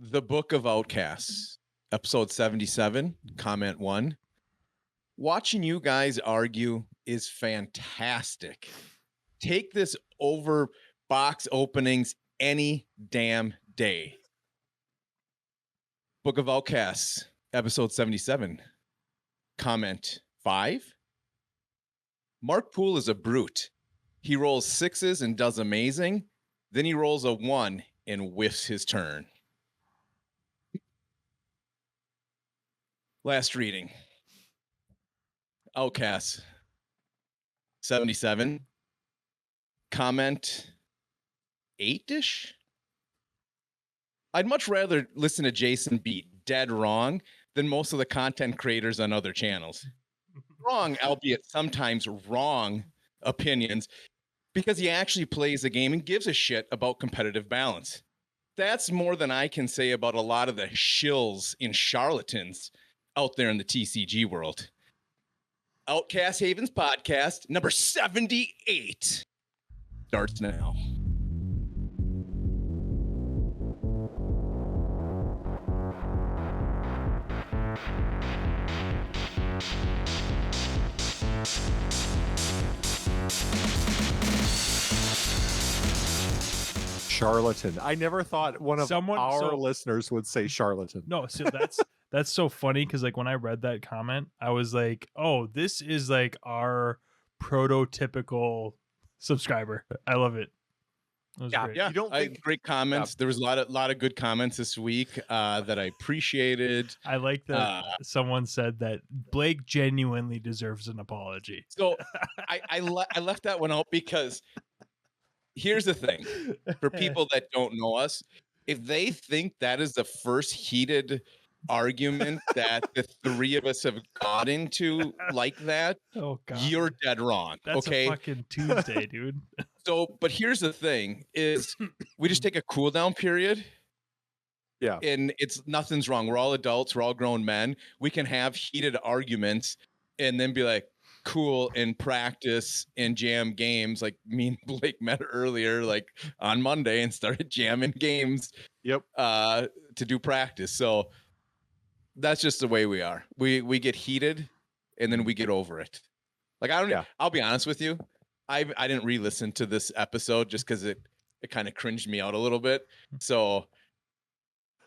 The Book of Outcasts, episode 77, comment 1. Watching you guys argue is fantastic. Take this over box openings any damn day. Book of Outcasts, episode 77, comment 5. Mark Poole is a brute. He rolls 6s and does amazing. Then he rolls a 1 and whiffs his turn. Last reading. Outcasts 77. Comment 8-ish. I'd much rather listen to Jason be dead wrong than most of the content creators on other channels. Wrong, albeit sometimes wrong opinions, because he actually plays the game and gives a shit about competitive balance. That's more than I can say about a lot of the shills and charlatans out there in the TCG world. Outcast Havens podcast number 78 starts now. Charlatan. I never thought one of our listeners would say charlatan. No, so that's so funny because like when I read that comment, I was like, oh, this is like our prototypical subscriber. I love it. It was great. Yeah, you don't think great comments. There was a lot of good comments this week that I appreciated. I like that someone said that Blake genuinely deserves an apology. So I left that one out because here's the thing. For people that don't know us, if they think that is the first heated argument that the three of us have got into like that, oh God, you're dead wrong. That's okay? A fucking Tuesday, dude. So, but here's the thing is we just take a cool down period. Yeah. And nothing's wrong. We're all adults. We're all grown men. We can have heated arguments and then be like, cool, and practice and jam games. Like me and Blake met earlier, like on Monday, and started jamming games. Yep. To do practice. So that's just the way we are. We get heated and then we get over it. Like I'll be honest with you. I didn't re-listen to this episode just because it kind of cringed me out a little bit. So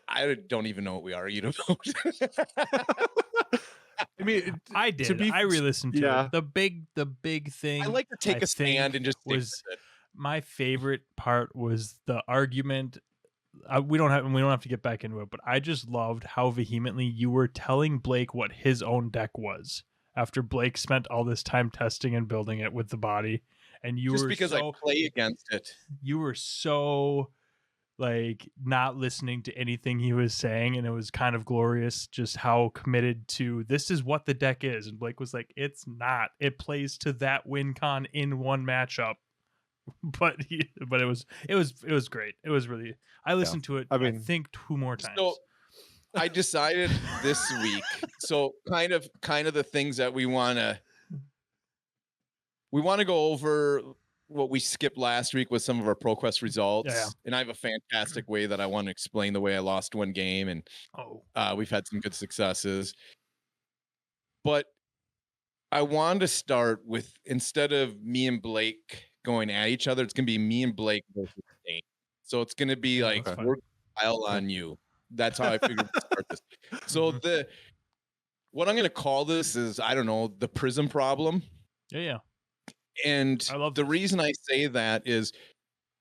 I don't even know what we argued about. I mean, I did. I re-listened to it. The big thing. I like to take a stand and just was my favorite part was the argument. We don't have to get back into it, but I just loved how vehemently you were telling Blake what his own deck was after Blake spent all this time testing and building it with the body, and you just were because I play against it. You were so like not listening to anything he was saying, and it was kind of glorious just how committed to this is what the deck is. And Blake was like, it's not. It plays to that win con in one matchup. But it was great. It was really. I listened to it. I think 2 more times. So I decided this week. So kind of the things that we want to go over. What we skipped last week with some of our ProQuest results. Yeah. And I have a fantastic way that I want to explain the way I lost one game, and we've had some good successes. But I wanted to start with, instead of me and Blake going at each other, it's going to be me and Blake versus Dane. So it's going to be like work style on you. That's how I figured to start this. So what I'm going to call this is, I don't know, the prism problem. Yeah. And the reason I say that is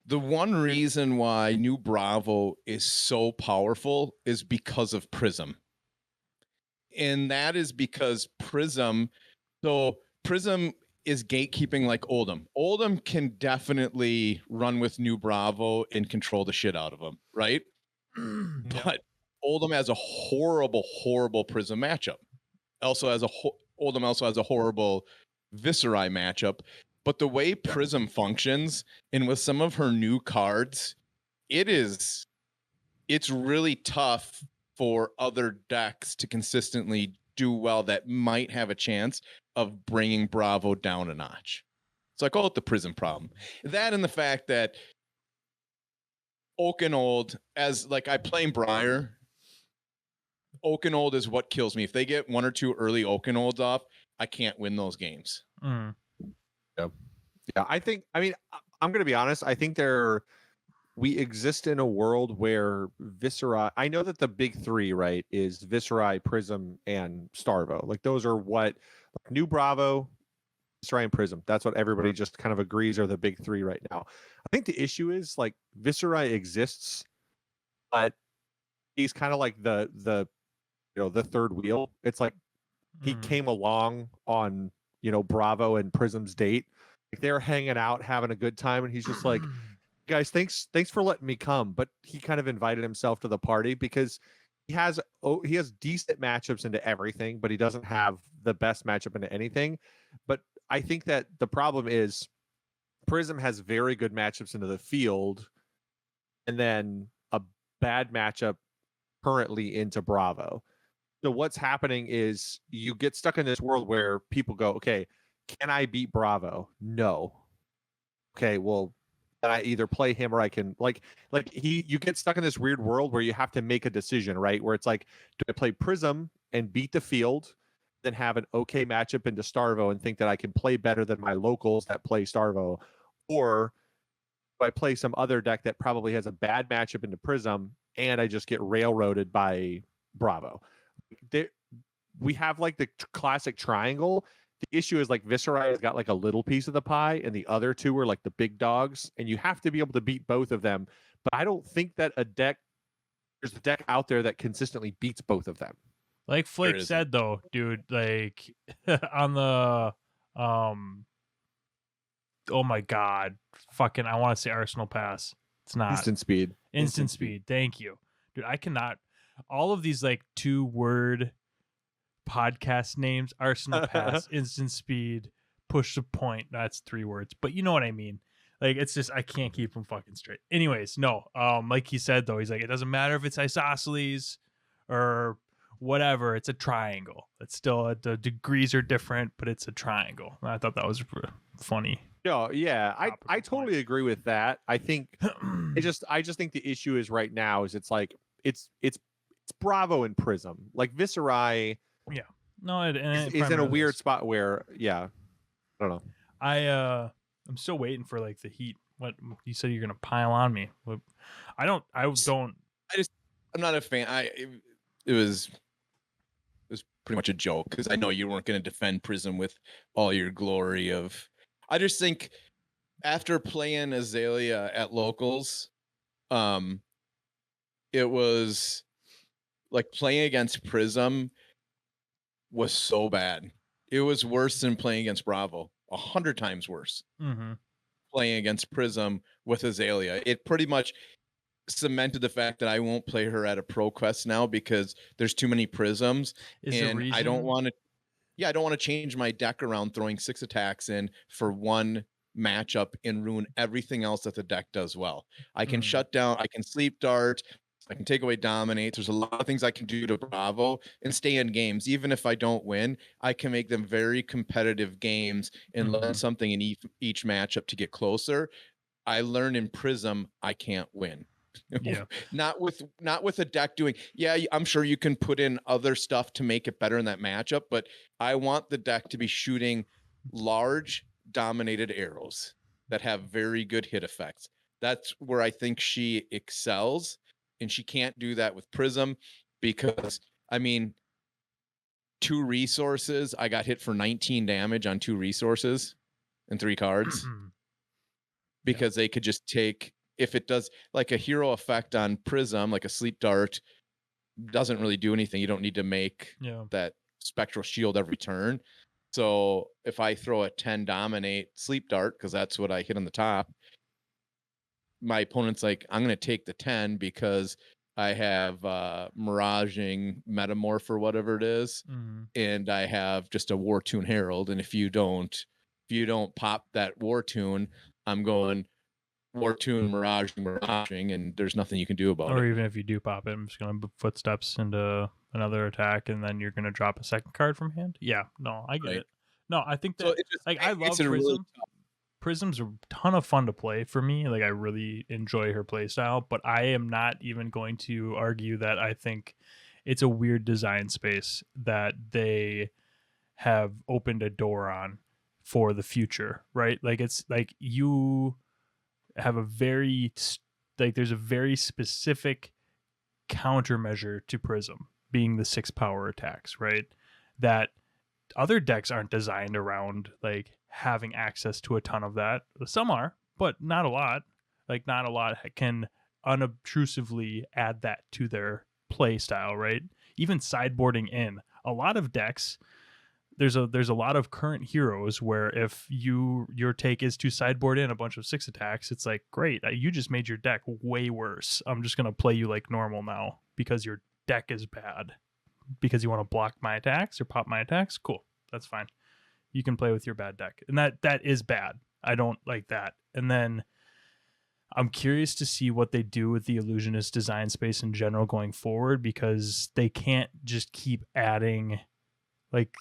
the one reason why New Bravo is so powerful is because of Prism. And that is because Prism is gatekeeping like Oldham. Oldham can definitely run with New Bravo and control the shit out of them, right? But Oldham has a horrible, horrible Prism matchup. Oldham also has a horrible Viserai matchup. But the way Prism functions, and with some of her new cards, it's really tough for other decks to consistently do well that might have a chance of bringing Bravo down a notch. So I call it the Prism problem. That and the fact that Oakenold, as like I playing Briar, Oakenold is what kills me. If they get 1 or 2 early Oakenolds off, I can't win those games. Mm. Yeah. I'm going to be honest. I think we exist in a world where Viscera, I know that the big three, right, is Viscera, Prism, and Starvo. Like those are what New Bravo, Viscera, and Prism. That's what everybody just kind of agrees are the big three right now. I think the issue is like Viscera exists, but he's kind of like the third wheel. It's like he came along on, Bravo and Prism's date. Like they're hanging out, having a good time, and he's just like, guys, thanks for letting me come. But he kind of invited himself to the party because he has decent matchups into everything, but he doesn't have the best matchup into anything. But I think that the problem is Prism has very good matchups into the field, and then a bad matchup currently into Bravo. So what's happening is you get stuck in this world where people go, okay, can I beat Bravo? No. Okay, well, then I either play him or I can you get stuck in this weird world where you have to make a decision, right? Where it's like, do I play Prism and beat the field, then have an okay matchup into Starvo and think that I can play better than my locals that play Starvo? Or do I play some other deck that probably has a bad matchup into Prism and I just get railroaded by Bravo? We have like the classic triangle. The issue is like Viscera has got like a little piece of the pie, and the other two are like the big dogs, and you have to be able to beat both of them. But I don't think that there's a deck out there that consistently beats both of them. Like Flake said, though, dude, like on the oh my god, fucking, I want to say Arsenal Pass. It's not Instant Speed. Instant Speed. Thank you, dude. I cannot. All of these like 2-word podcast names: Arsenal Pass, Instant Speed, Push the Point. That's 3 words, but you know what I mean. Like it's just I can't keep them fucking straight. Anyways, no. Like he said though, he's like, it doesn't matter if it's isosceles or whatever. It's a triangle. It's still the degrees are different, but it's a triangle. And I thought that was funny. No, yeah, I totally agree with that. I think I just think the issue is right now is it's like it's Bravo and Prism. Like Viscera, yeah, no, it's in a weird spot where, yeah, I don't know. I'm still waiting for like the heat. What you said you're gonna pile on me? I'm not a fan. It was pretty much a joke because I know you weren't going to defend Prism with all your glory of. I just think after playing Azalea at locals, it was like playing against Prism was so bad. It was worse than playing against Bravo, 100 times worse. Mm-hmm. Playing against Prism with Azalea, it pretty much cemented the fact that I won't play her at a Pro Quest now because there's too many Prisms, and I don't want to. Yeah, I don't want to change my deck around throwing 6 attacks in for one matchup and ruin everything else that the deck does well. I can shut down, I can sleep dart, I can take away dominates. There's a lot of things I can do to Bravo and stay in games. Even if I don't win, I can make them very competitive games and learn something in each matchup to get closer. I learned in Prism I can't win. Yeah. not with a deck doing, yeah, I'm sure you can put in other stuff to make it better in that matchup, but I want the deck to be shooting large dominated arrows that have very good hit effects. That's where I think she excels, and she can't do that with Prism because, I mean, 2 resources, I got hit for 19 damage on 2 resources and 3 cards because they could just take, if it does like a hero effect on Prism, like a sleep dart, doesn't really do anything. You don't need to make that spectral shield every turn. So if I throw a 10 dominate sleep dart, because that's what I hit on the top, my opponent's like, I'm going to take the 10 because I have Miraging Metamorph or whatever it is, and I have just a War Tune Herald. And if you don't pop that War Tune, I'm going War Tune, Miraging, and there's nothing you can do about it. Or even if you do pop it, I'm just going to footsteps into another attack, and then you're going to drop a second card from hand. Yeah, no, I get it. No, I think that I love Prism. Really Prism's a ton of fun to play for me. Like I really enjoy her play style, but I am not even going to argue that I think it's a weird design space that they have opened a door on for the future, right? Like it's like you have a very like there's a very specific countermeasure to Prism being the 6 power attacks, right? That other decks aren't designed around like having access to a ton of that. Some are, but not a lot. Like not a lot can unobtrusively add that to their play style, right? Even sideboarding in a lot of decks, there's a lot of current heroes where if your take is to sideboard in a bunch of 6 attacks, it's like, great, you just made your deck way worse. I'm just gonna play you like normal now because your deck is bad. Because you want to block my attacks or pop my attacks, cool, that's fine. You can play with your bad deck, and that is bad. I don't like that. And then I'm curious to see what they do with the illusionist design space in general going forward, because they can't just keep adding like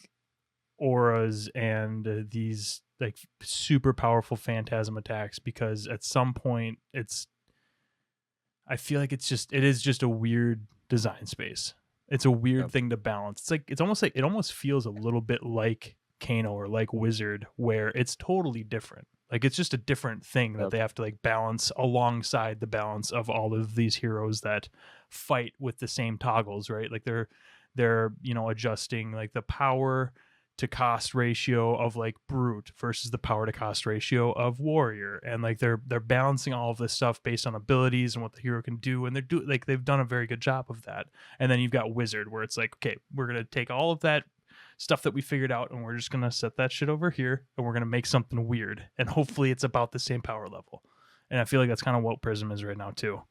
auras and these like super powerful phantasm attacks, because at some point I feel like it is just a weird design space. It's a weird thing to balance. It's like it almost feels a little bit like Kano or like Wizard, where it's totally different. Like it's just a different thing that they have to like balance alongside the balance of all of these heroes that fight with the same toggles, right? Like they're adjusting like the power to cost ratio of like Brute versus the power to cost ratio of Warrior, and like they're balancing all of this stuff based on abilities and what the hero can do, and they've done a very good job of that. And then you've got Wizard, where it's like, okay, we're gonna take all of that stuff that we figured out and we're just gonna set that shit over here and we're gonna make something weird, and hopefully it's about the same power level. And I feel like that's kind of what Prism is right now too.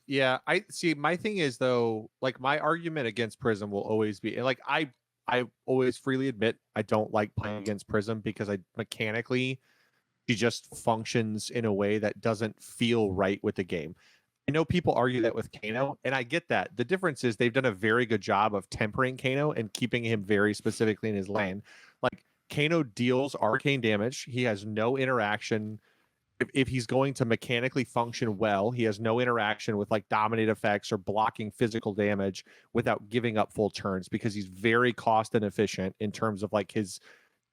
Yeah, I see. My thing is though, like my argument against Prism will always be, and like I always freely admit I don't like playing against Prism because mechanically she just functions in a way that doesn't feel right with the game. I know people argue that with Kano, and I get that. The difference is they've done a very good job of tempering Kano and keeping him very specifically in his lane. Like Kano deals arcane damage. He has no interaction. If he's going to mechanically function well, he has no interaction with like dominate effects or blocking physical damage without giving up full turns, because he's very cost inefficient in terms of like his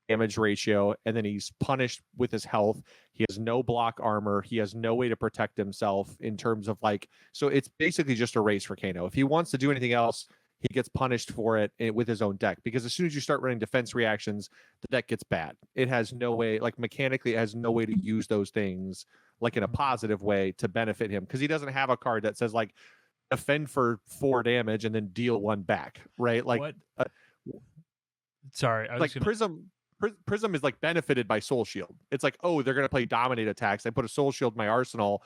damage ratio, and then he's punished with his health. He has no block armor. He has no way to protect himself in terms of like, so it's basically just a race for Kano. If he wants to do anything else, he gets punished for it with his own deck, because as soon as you start running defense reactions, the deck gets bad. It has no way, like mechanically, it has no way to use those things like in a positive way to benefit him, because he doesn't have a card that says like defend for 4 damage and then deal 1 back, right? Like, what? Sorry, I was like Prism is like benefited by Soul Shield. It's like, oh, they're gonna play dominate attacks. I put a Soul Shield in my arsenal,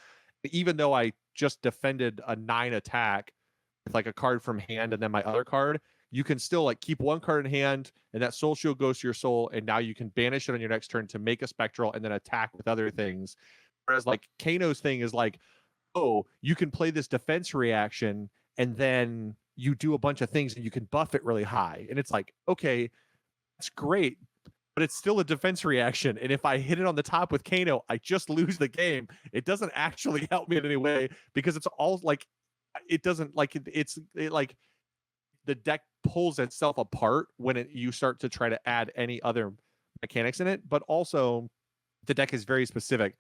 even though I just defended a 9 attack with like a card from hand and then my other card, you can still like keep 1 card in hand, and that Soul Shield goes to your soul, and now you can banish it on your next turn to make a spectral and then attack with other things. Whereas like Kano's thing is like, oh, you can play this defense reaction and then you do a bunch of things and you can buff it really high. And it's like, okay, that's great, but it's still a defense reaction. And if I hit it on the top with Kano, I just lose the game. It doesn't actually help me in any way, because it's all like, it doesn't like like the deck pulls itself apart when you start to try to add any other mechanics in it. But also the deck is very specific.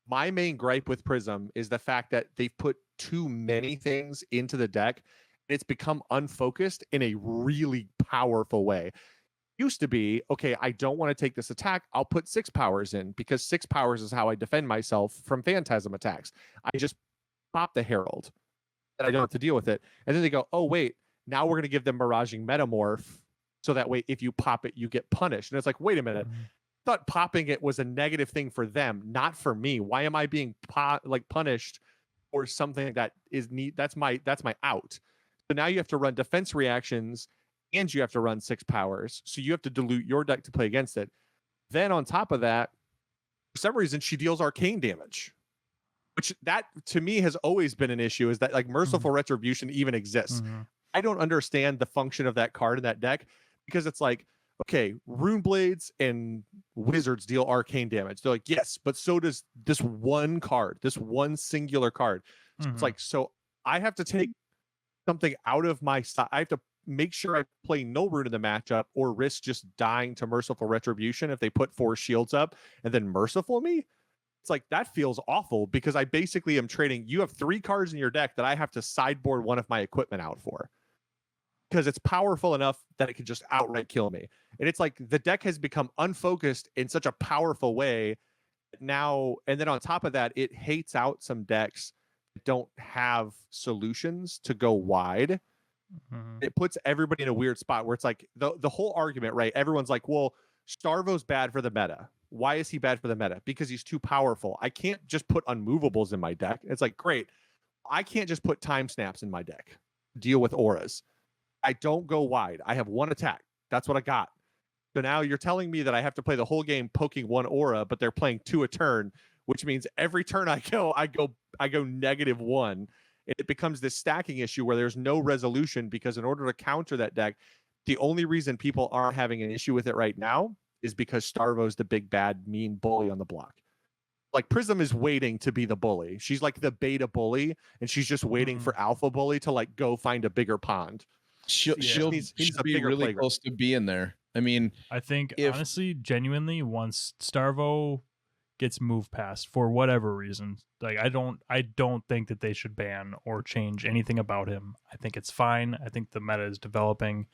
My main gripe with Prism is the fact that they've put too many things into the deck. It's become unfocused in a really powerful way. Used to be, okay, I don't want to take this attack, I'll put 6 powers in, because 6 powers is how I defend myself from phantasm attacks. I just pop the Herald and I don't have to deal with it. And then they go, oh wait, now we're going to give them Miraging Metamorph, so that way if you pop it, you get punished. And it's like, wait a minute, I thought popping it was a negative thing for them, not for me. Why am I being punished for something that is neat? That's my out. So now you have to run defense reactions and you have to run 6 powers. So you have to dilute your deck to play against it. Then on top of that, for some reason, she deals arcane damage, which that to me has always been an issue, is that like Merciful Retribution even exists. I don't understand the function of that card in that deck, because it's like, okay, rune blades and wizards deal arcane damage. They're like, yes, but so does this one card, this one singular card. So it's like, so I have to take something out of my side. I have to make sure I play no rune in the matchup or risk just dying to Merciful Retribution if they put 4 shields up and then Merciful me. It's like, that feels awful because I basically am trading. You have 3 cards in your deck that I have to sideboard one of my equipment out for because it's powerful enough that it can just outright kill me. And it's like the deck has become unfocused in such a powerful way now. And then on top of that, it hates out some decks that don't have solutions to go wide. It puts everybody in a weird spot where it's like the whole argument, right? Everyone's like, well, Starvo's bad for the meta. Why is he bad for the meta? Because he's too powerful. I can't just put unmovables in my deck. It's like, great. I can't just put time snaps in my deck. Deal with auras. I don't go wide. I have 1 attack. That's what I got. So now you're telling me that I have to play the whole game poking 1 aura, but they're playing 2 a turn, which means every turn I go -1. It becomes this stacking issue where there's no resolution because in order to counter that deck, the only reason people aren't having an issue with it right now is because Starvo's the big bad mean bully on the block. Like Prism is waiting to be the bully. She's like the beta bully, and she's just waiting for alpha bully to like go find a bigger pond. She'll He's a be bigger really playground. close to being there. I mean, I think if- honestly, genuinely, once Starvo gets moved past for whatever reason, like I don't think that they should ban or change anything about him. I think it's fine. I think the meta is developing,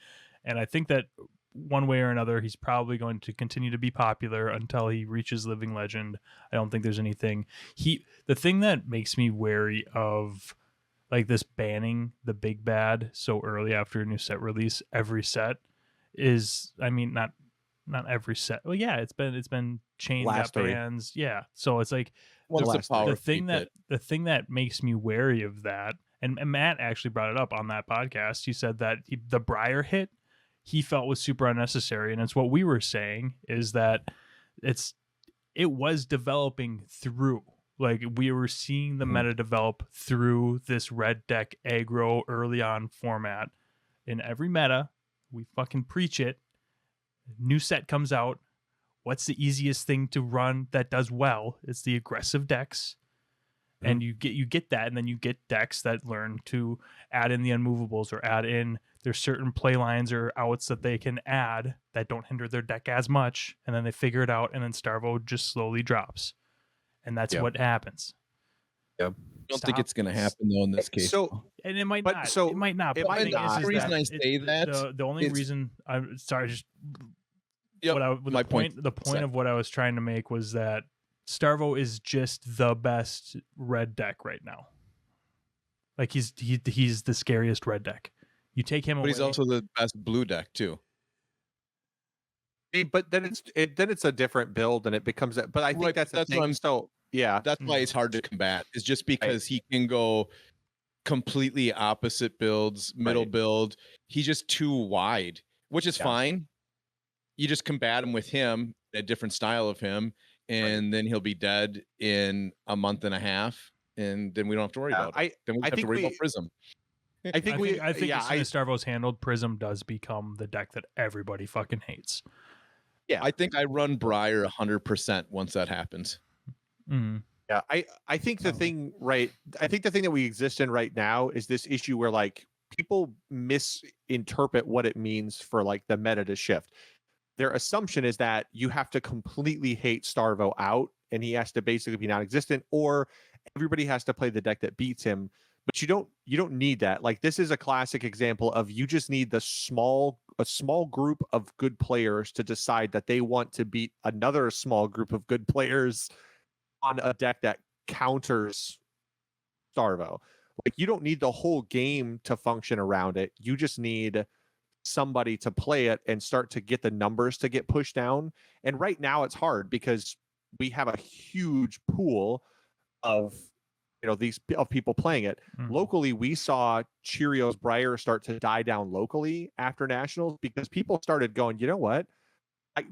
and I think that one way or another, he's probably going to continue to be popular until he reaches Living Legend. I don't think there's anything. The thing that makes me wary of like this banning the big bad so early after a new set release, every set is, I mean, not every set. Well, yeah, it's been chain Last got 3. bans. Yeah. So it's like once the power the thing creep that the thing that makes me wary of that, and Matt actually brought it up on that podcast. He said that the Briar hit he felt was super unnecessary, and it's what we were saying is that it was developing through, like we were seeing the meta develop through this red deck aggro early on format. In every meta, we fucking preach it. New set comes out. What's the easiest thing to run that does well? It's the aggressive decks. And you get that, and then you get decks that learn to add in the unmovables or add in there's certain play lines or outs that they can add that don't hinder their deck as much, and then they figure it out, and then Starvo just slowly drops. And that's what happens. I don't think it's going to happen though in this case. So, And it might But- not. so it might not. it but might the thing not. is The reason I that say that the only is- reason I'm sorry, just Yep, my the point point set. of what I was trying to make was that Starvo is just the best red deck right now. Like he's the scariest red deck. You take him but away. he's also the best blue deck too. but then it's a different build, and it becomes. But I think Right, that's the that's what thing. I'm- So yeah, That's why it's hard to combat. Is just because he can go completely opposite builds, middle Right. build. He's just too wide, which is Yeah. fine. You just combat him with him, a different style of him, and then he'll be dead in a month and a half, and then we don't have to worry about it. Then we I have to think worry we- about Prism. I think we. I think yeah, as soon as Starvo's handled, Prism does become the deck that everybody fucking hates. yeah. I think I run Briar 100% once that happens. Mhm. Yeah, I think the thing that we exist in right now is this issue where like people misinterpret what it means for like the meta to shift. Their assumption is that you have to completely hate Starvo out and he has to basically be non-existent, or everybody has to play the deck that beats him. But you don't need that. Like this is a classic example of you just need a small group of good players to decide that they want to beat another small group of good players on a deck that counters Starvo. Like you don't need the whole game to function around it. You just need somebody to play it and start to get the numbers to get pushed down. And right now it's hard because we have a huge pool of of people playing it. Mhm. Locally, we saw Cheerios Briar start to die down locally after nationals because people started going, you know what?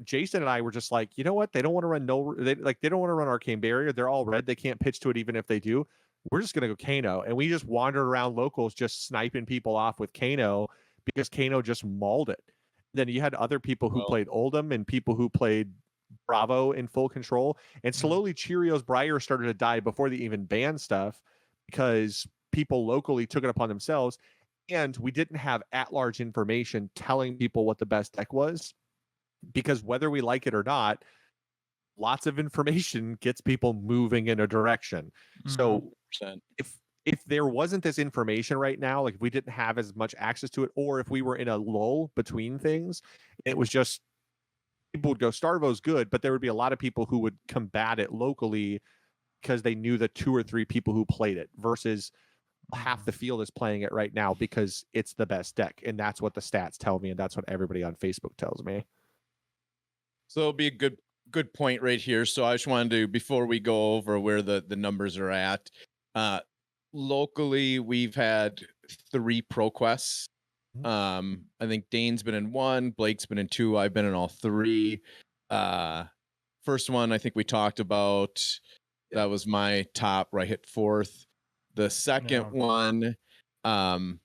Jason and I were just like, you know what? They don't want to run they don't want to run Arcane Barrier. They're all red. They can't pitch to it even if they do. We're just gonna go Kano. And we just wandered around locals just sniping people off with Kano because Kano just mauled it. Then you had other people who Well. played Oldham and people who played Bravo in full control. And slowly Cheerios Briar started to die before they even banned stuff because people locally took it upon themselves. And we didn't have at-large information telling people what the best deck was, because whether we like it or not, lots of information gets people moving in a direction. So 100%. if there wasn't this information right now, like if we didn't have as much access to it, or if we were in a lull between things, it was just people would go, Starvo's good, but there would be a lot of people who would combat it locally because they knew the 2 or 3 people who played it, versus half the field is playing it right now because it's the best deck. And that's what the stats tell me. And that's what everybody on Facebook tells me. So it'll be a good point right here. So I just wanted to, before we go over where the numbers are at, locally we've had 3 ProQuests. I think Dane's been in 1, Blake's been in 2, I've been in all 3. First one I think we talked about, that was my top where I hit 4th. The second one was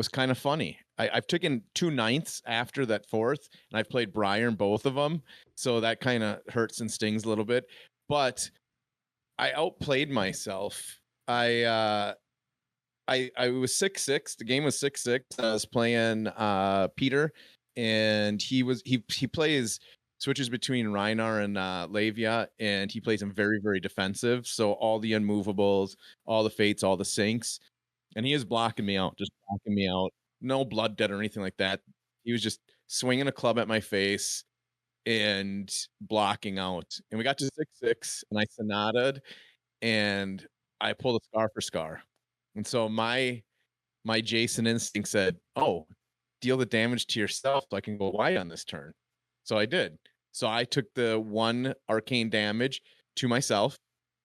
kind of funny. I've taken 2 9ths after that 4th, and I've played Briar in both of them, so that kind of hurts and stings a little bit. But I outplayed myself. I was 6-6. The game was 6-6. I was playing Peter, and he plays switches between Reinar and Lavia, and he plays him very, very defensive. So all the unmovables, all the fates, all the sinks, and he is blocking me out, just blocking me out. No blood debt or anything like that. He was just swinging a club at my face and blocking out. And we got to 6-6, and I sonataed, and I pulled a scar for scar. And so my Jason instinct said, "Oh, deal the damage to yourself so I can go wide on this turn." So I did. So I took the 1 arcane damage to myself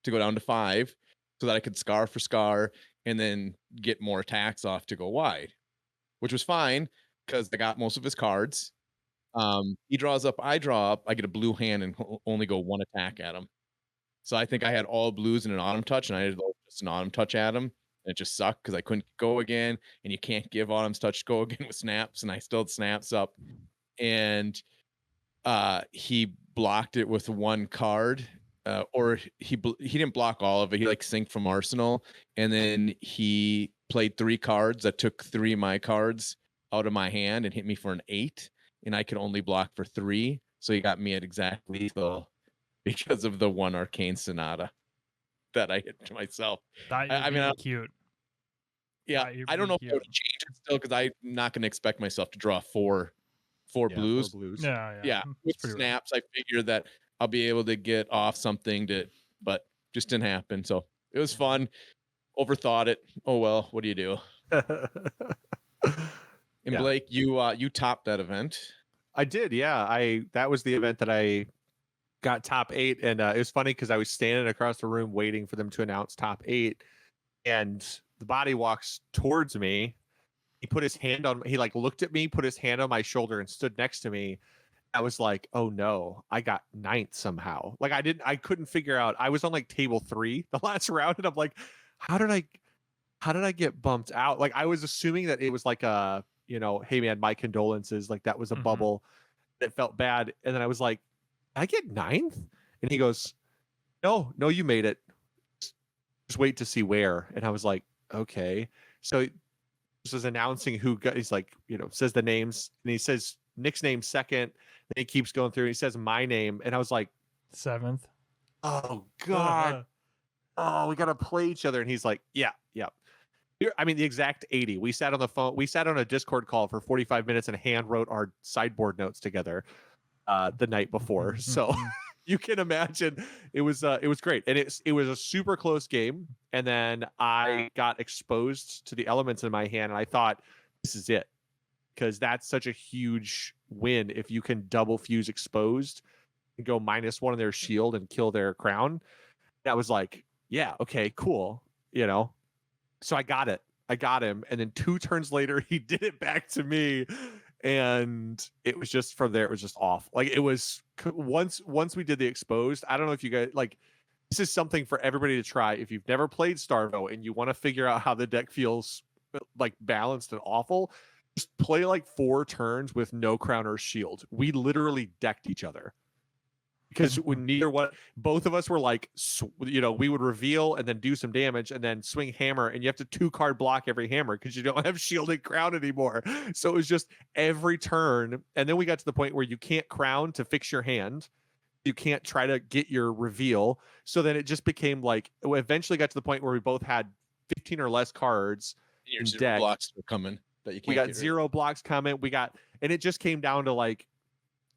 to go down to 5 so that I could scar for scar and then get more attacks off to go wide, which was fine because I got most of his cards. He draws up, I draw up, I get a blue hand and only go 1 attack at him. So I think I had all blues in an autumn touch, and I did just an autumn touch at him. And it just sucked because I couldn't go again, and you can't give autumn's touch go again with snaps, and I still had snaps up. And he blocked it with 1 card, or he didn't block all of it. He like synced from Arsenal, and then he played 3 cards that took 3 of my cards out of my hand and hit me for an 8, and I could only block for 3. So he got me at exact lethal because of the 1 arcane sonata that I hit to myself. I mean, cute. Yeah, I don't know if I would change it still, because I'm not going to expect myself to draw 4 blues. Yeah, with snaps, I figured that I'll be able to get off something but just didn't happen. So it was fun. Overthought it. Oh well, what do you do? And Blake, you topped that event. I did, yeah. That was the event that I got top 8, and it was funny because I was standing across the room waiting for them to announce top 8, and the body walks towards me. He put his hand on, he like looked at me, put his hand on my shoulder, and stood next to me. I was like, oh no, I got 9th somehow. Like I couldn't figure out. I was on like table 3 the last round, and I'm like, how did I get bumped out? Like I was assuming that it was like a, hey man, my condolences. Like that was a bubble that felt bad. And then I was like, I get 9th? And he goes, no, you made it. Just wait to see where. And I was like, okay. So this was announcing who got, he's like, says the names, and he says Nick's name second. Then he keeps going through. And he says my name. And I was like, 7th. Oh God. Oh, we got to play each other. And he's like, yeah. I mean, the exact 80. We sat on the phone. We sat on a Discord call for 45 minutes and hand wrote our sideboard notes together the night before. So you can imagine it was great. And it was a super close game. And then I got exposed to the elements in my hand. And I thought, this is it. Because that's such a huge win if you can double fuse exposed and go -1 on their shield and kill their crown. That was like, yeah, okay, cool. So I got it. I got him. And then 2 turns later, he did it back to me. And it was just from there, it was just off. Like it was once we did the exposed. I don't know if you guys like, this is something for everybody to try. If you've never played Starvo and you want to figure out how the deck feels like balanced and awful, just play like 4 turns with no crown or shield. We literally decked each other. Because when both of us were like, we would reveal and then do some damage and then swing hammer, and you have to 2-card block every hammer because you don't have shielded crown anymore. So it was just every turn. And then we got to the point where you can't crown to fix your hand. You can't try to get your reveal. So then it just became like, we eventually got to the point where we both had 15 or less cards. Your zero blocks were coming. That you can't we got 0 blocks coming. And it just came down to like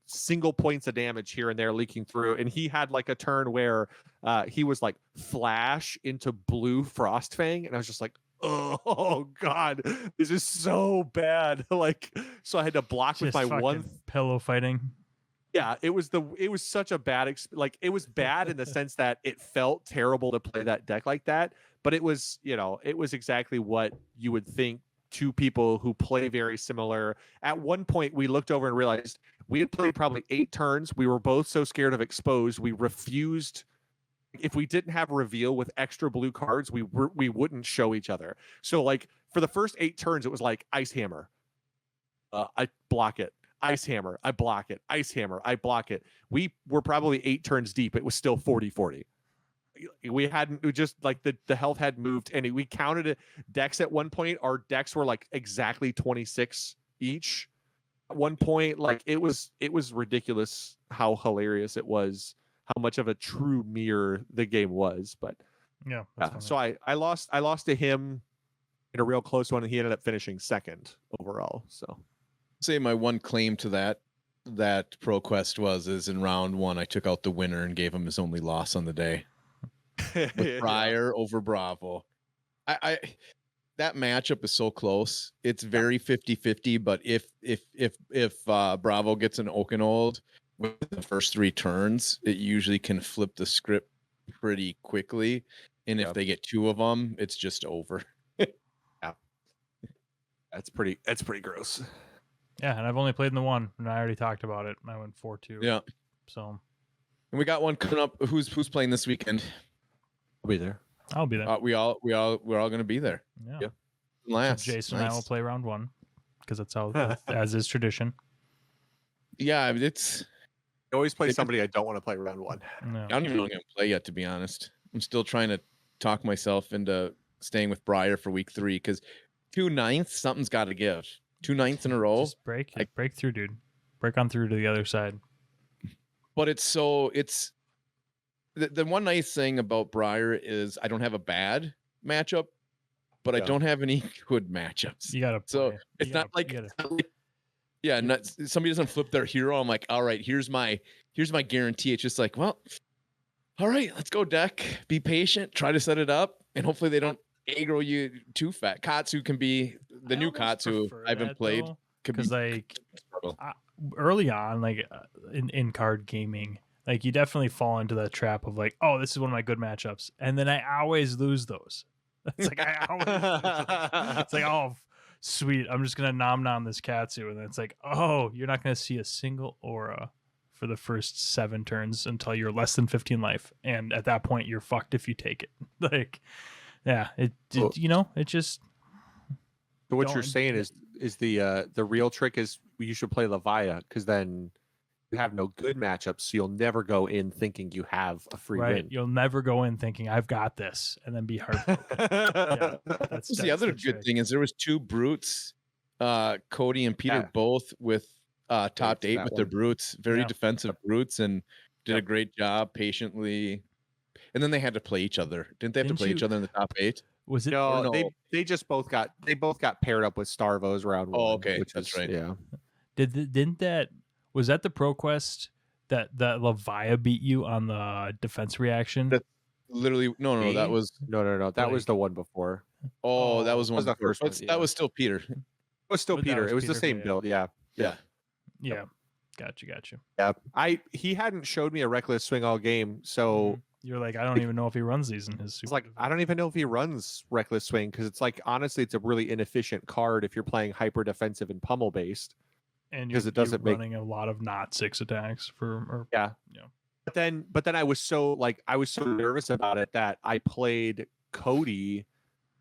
single points of damage here and there leaking through. And he had like a turn where he was like flash into blue Frostfang. And I was just like, oh God, this is so bad. Like, so I had to block with my one pillow fighting. Yeah, it was such a bad like it was bad in the sense that it felt terrible to play that deck like that, but it was exactly what you would think two people who play very similar. At one point we looked over and realized we had played probably 8 turns. We were both so scared of exposed, we refused. If we didn't have reveal with extra blue cards, we wouldn't show each other. So like for the first 8 turns, it was like Ice Hammer. I block it. Ice Hammer. I block it. Ice Hammer. I block it. We were probably 8 turns deep. It was still 40-40. We just like the health had moved, and we counted decks at one point. Our decks were like exactly 26 each. At one point, like it was ridiculous how hilarious it was, how much of a true mirror the game was. But yeah. So I lost to him in a real close one, and he ended up finishing second overall. So say my one claim to that ProQuest is in round 1, I took out the winner and gave him his only loss on the day. With Briar over Bravo. I that matchup is so close. It's very 50-50, but if Bravo gets an Okinold with the first 3 turns, it usually can flip the script pretty quickly. And if they get 2 of them, it's just over. Yeah. That's pretty gross. Yeah, and I've only played in the one, and I already talked about it. I went 4-2. Yeah. So, and we got one coming up. Who's playing this weekend? I'll be there. I'll be there. We're all going to be there. Yeah. Last. So Jason and I will play round 1 because that's how, as is tradition. Yeah, it's. I always play somebody I don't want to play round 1. No. I don't even know who I'm going to play yet, to be honest. I'm still trying to talk myself into staying with Briar for week 3 because 2 9ths, something's got to give. 2 9ths in a row. Just break through, dude. Break on through to the other side. But it's the one nice thing about Briar is I don't have a bad matchup, but I don't have any good matchups. You gotta. So it's not like somebody doesn't flip their hero. I'm like, all right, here's my guarantee. It's just like, well, all right, let's go deck. Be patient. Try to set it up, and hopefully they don't aggro you too fat. Katsu can be the new Katsu I haven't played. Because like early on, like in card gaming, like you definitely fall into that trap of like, oh, this is one of my good matchups, and then I always lose those. It's like I always lose. It's like, oh, sweet, I'm just gonna nom this Katsu, and then it's like, oh, you're not gonna see a single aura for the first 7 turns until you're less than 15 life, and at that point you're fucked if you take it. Like, yeah, it just. So what you're saying is the real trick is you should play Levia, because then you have no good matchups, so you'll never go in thinking you have a free win. You'll never go in thinking I've got this and then be heartbroken. Yeah, that's the other good thing is there was 2 brutes, Cody and Peter both with top 8 with their brutes, very defensive brutes, and did a great job patiently. And then they had to play each other. Didn't they have to play each other in the top 8? Was it? No, they just both got paired up with Starvos round 1. Oh, okay, that's right. Yeah. Was that the ProQuest that Levia beat you on the defense reaction? That literally no. That was that was the one before. Oh, that was one. The first one. That was still Peter. It was still Peter. It was the same build. Yeah. Gotcha. Yeah. He hadn't showed me a reckless swing all game, so you're like, I don't even know if he runs these in his super. It's like, I don't even know if he runs reckless swing, because it's like, honestly, it's a really inefficient card if you're playing hyper defensive and pummel based. And because it doesn't running a lot of not 6 attacks for But then I was so nervous about it that I played Cody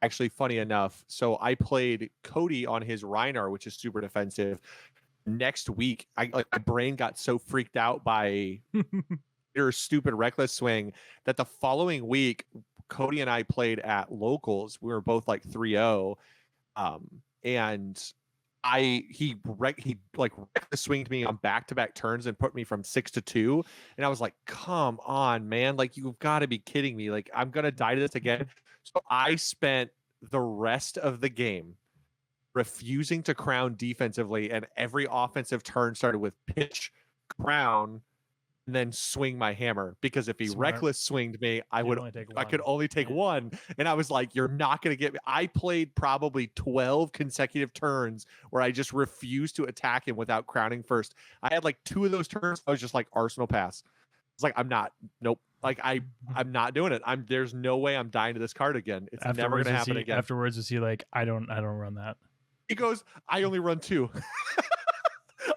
actually, funny enough, so I played Cody on his Reinar, which is super defensive. Next week, my brain got so freaked out by your stupid reckless swing that the following week, Cody and I played at locals. We were both like 3-0. And he reckless swinged me on back-to-back turns and put me from 6-2. And I was like, come on, man. Like, you've got to be kidding me. Like, I'm going to die to this again. So I spent the rest of the game refusing to crown defensively, and every offensive turn started with pitch, crown, and then swing my hammer, because if he reckless swinged me, I could only take one. And I was like, you're not going to get me. I played probably 12 consecutive turns where I just refused to attack him without crowning first. I had like 2 of those turns. I was just like, Arsenal pass. It's like, nope. Like I'm not doing it. There's no way I'm dying to this card again. It's never going to happen again. Afterwards, is he like, I don't run that? He goes, I only run 2.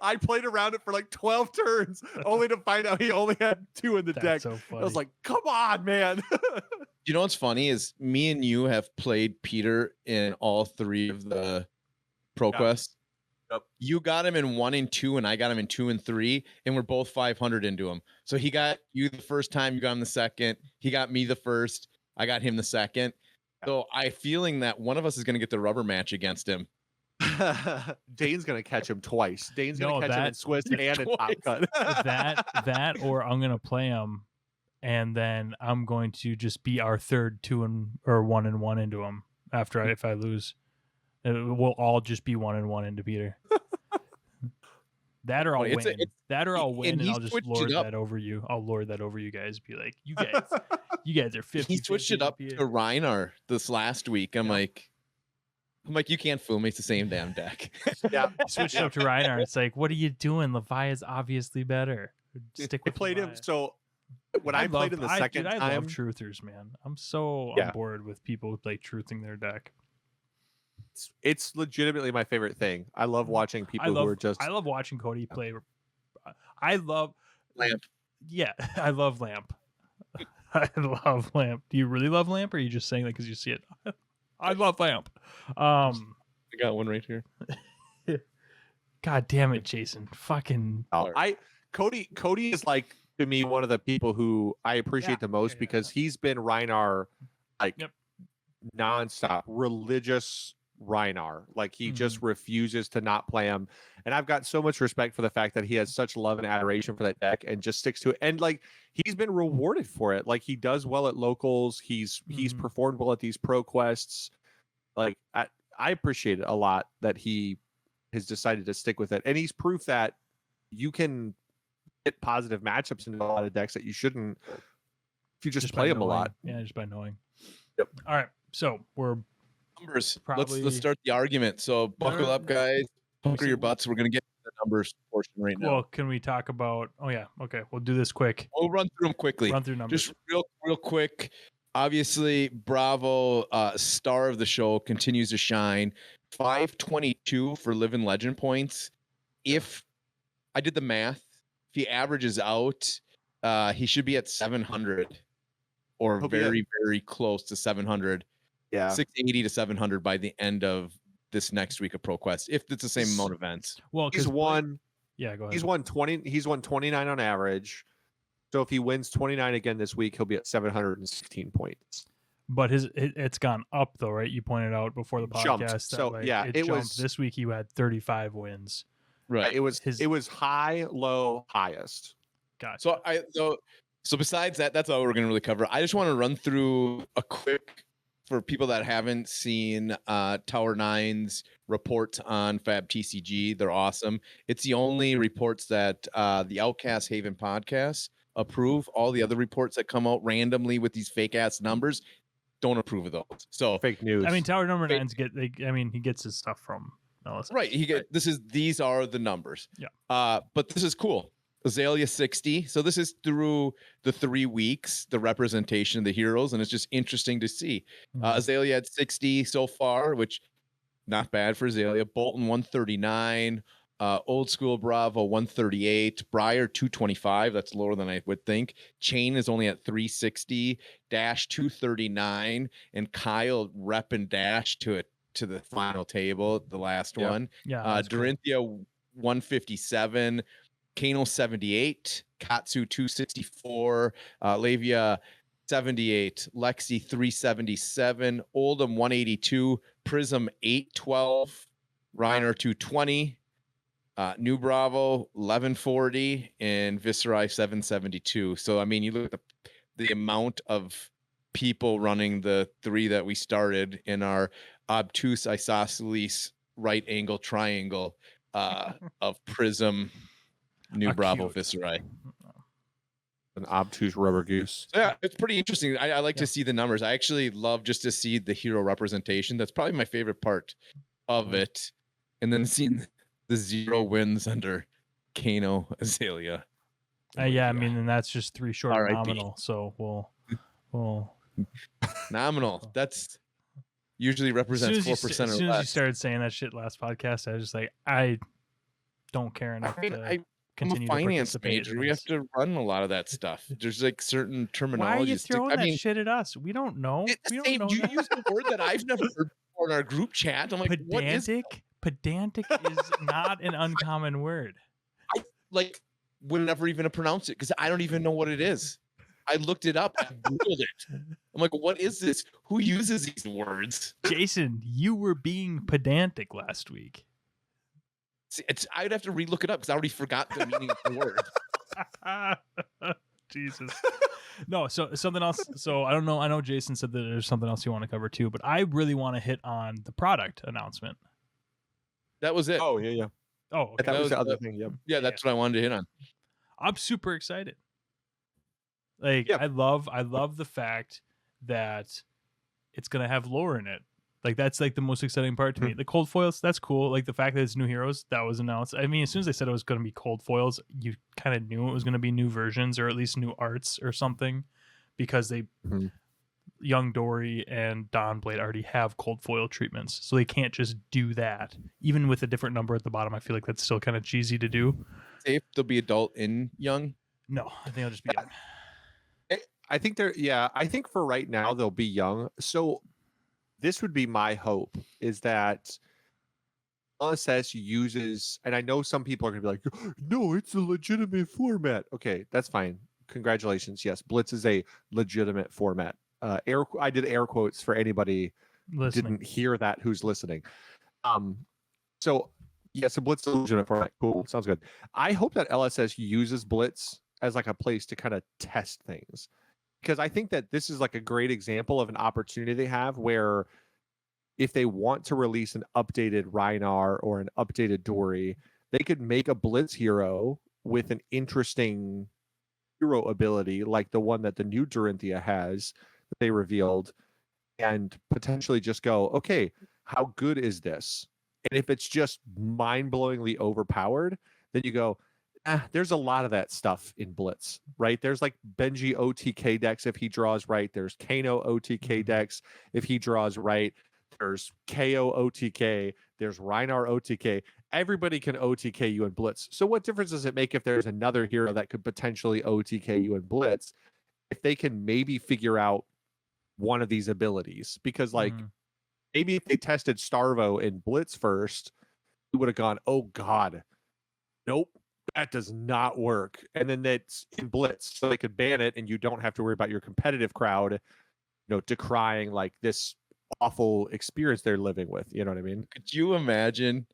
I played around it for like 12 turns, only to find out he only had 2 in the deck. So funny. I was like, come on, man. You know what's funny is me and you have played Peter in all 3 of the ProQuest. Yep. You got him in 1 and 2, and I got him in 2 and 3, and we're both 500 into him. So he got you the first time, you got him the second. He got me the first, I got him the second. So I feeling that one of us is going to get the rubber match against him. Dane's gonna catch him twice. Dane's gonna catch him in Swiss and in Top Cut. that or I'm gonna play him, and then I'm going to just be our third 1 and 1 into him after if I lose. We'll all just be 1 and 1 into Peter. That or I'll win. I'll win, and I'll just lord that over you. I'll lord that over you guys. Be like, you guys are 50. He switched it up to Reinar this last week. I'm like, you can't fool me. It's the same damn deck. Yeah. Switched up to Reinar. It's like, what are you doing? Levi is obviously better. Stick with played Levi. him. So when I played in the second time, I love truthers, man. I'm so on board with people who play truthing their deck. It's legitimately my favorite thing. I love watching people who are just. I love watching Cody play. I love Lamp. Yeah, I love Lamp. I love Lamp. Do you really love Lamp, or are you just saying that because you see it? I love Lamp. I got one right here. God damn it, Jason! Fucking. Cody is like, to me, one of the people who I appreciate the most because he's been Reinar nonstop, religious Reinar. Like he just refuses to not play him. And I've got so much respect for the fact that he has such love and adoration for that deck and just sticks to it. And like he's been rewarded for it. Like he does well at locals. He's performed well at these pro quests. Like I appreciate it a lot that he has decided to stick with it. And he's proof that you can get positive matchups into a lot of decks that you shouldn't if you just play them a lot. Yeah, just by knowing. Yep. All right. So we're numbers. Let's start the argument. So buckle up, guys. Buckle your butts. We're gonna get to the numbers portion right now. Well, can we talk about? Oh yeah, okay. We'll do this quick. We'll run through them quickly. Run through numbers. Just real quick. Obviously, Bravo, star of the show, continues to shine. 522 for Living Legend points. If I did the math, if he averages out, he should be at 700 or very close to 700. Yeah, 680 to 700 by the end of this next week of ProQuest, if it's the same amount of events. Well, he's won. Yeah, go ahead. He's won 20. He's won 29 on average. So if he wins 29 again this week, he'll be at 716 points. But it's gone up though, right? You pointed out before the podcast. So it jumped. This week you had 35 wins. Right. It was high, low, highest. Gotcha. So besides that, that's all we're going to really cover. I just want to run through a quick, for people that haven't seen Tower 9's reports on Fab TCG. They're awesome. It's the only reports that the Outcast Haven podcast approve. All the other reports that come out randomly with these fake ass numbers don't approve of those. So fake news. I mean, Tower number 9's he gets his stuff from LSI. Right. These are the numbers. Yeah. But this is cool. Azalea 60. So this is through the 3 weeks, the representation of the heroes, and it's just interesting to see. Azalea had 60 so far, which not bad for Azalea. Bolton 139, Old School Bravo 138, Briar 225. That's lower than I would think. Chain is only at 360, Dash 239, and Kyle repping Dash to the final table, the last one. Yeah. That's cool. Dorinthia 157, Kano 78, Katsu 264, Lavia 78, Lexi 377, Oldham 182, Prism 812, Reiner 220, New Bravo 1140, and Viserai 772. So I mean, you look at the amount of people running the three that we started in our obtuse isosceles right angle triangle of Prism, New Bravo, Viserai. An obtuse rubber goose. So yeah, it's pretty interesting. I like to see the numbers. I actually love just to see the hero representation. That's probably my favorite part of it. And then seeing the 0 wins under Kano Azalea. Yeah, I mean, and that's just 3 short R.I.P. nominal. So we'll nominal. That's usually represents 4% or less. As soon as you started saying that shit last podcast, I was just like, I don't care enough to I'm continue a finance to participate. major. We have to run a lot of that stuff. There's like certain terminology. Why are you throwing that shit at us? We don't know. We don't know. You use the word that I've never heard before in our group chat. I'm like, pedantic? what is Pedantic is not an uncommon word. I would never even pronounce it because I don't even know what it is. I looked it up. I Googled it. I'm like, what is this? Who uses these words? Jason, you were being pedantic last week. I'd have to relook it up because I already forgot the meaning of the word. Jesus. No, so something else. So I don't know. I know Jason said that there's something else you want to cover too, but I really want to hit on the product announcement. That was it. Oh, yeah. Oh, okay. That was the other thing. Yep. Yeah, that's what I wanted to hit on. I'm super excited. Like, I love the fact that it's gonna have lore in it. Like, that's like the most exciting part to me. The cold foils, that's cool. Like the fact that it's new heroes, that was announced. I mean, as soon as they said it was gonna be cold foils, you kind of knew it was gonna be new versions or at least new arts or something, because they Young Dory and Dawnblade already have cold foil treatments, so they can't just do that. Even with a different number at the bottom, I feel like that's still kind of cheesy to do. Safe, they'll be adult and young. No, I think I'll just be young. I think I think for right now they'll be young. So this would be my hope, is that LSS uses, and I know some people are going to be like, no, it's a legitimate format. Okay, that's fine. Congratulations. Yes, Blitz is a legitimate format. I did air quotes for anybody didn't hear that who's listening. So yes, a Blitz is a legitimate format. Cool, sounds good. I hope that LSS uses Blitz as like a place to kind of test things, because I think that this is like a great example of an opportunity they have where if they want to release an updated Rhinar or an updated Dory, they could make a Blitz hero with an interesting hero ability like the one that the new Dorinthia has that they revealed, and potentially just go, okay, how good is this? And if it's just mind-blowingly overpowered, then you go, there's a lot of that stuff in Blitz, right? There's like Benji OTK decks if he draws right. There's Kano OTK decks if he draws right. There's KO OTK. There's Rhinar OTK. Everybody can OTK you in Blitz. So what difference does it make if there's another hero that could potentially OTK you in Blitz if they can maybe figure out one of these abilities? Because like maybe if they tested Starvo in Blitz first, we would have gone, oh God, nope, that does not work. And then that's in Blitz, so they could ban it and you don't have to worry about your competitive crowd, decrying like this awful experience they're living with. You know what I mean? Could you imagine?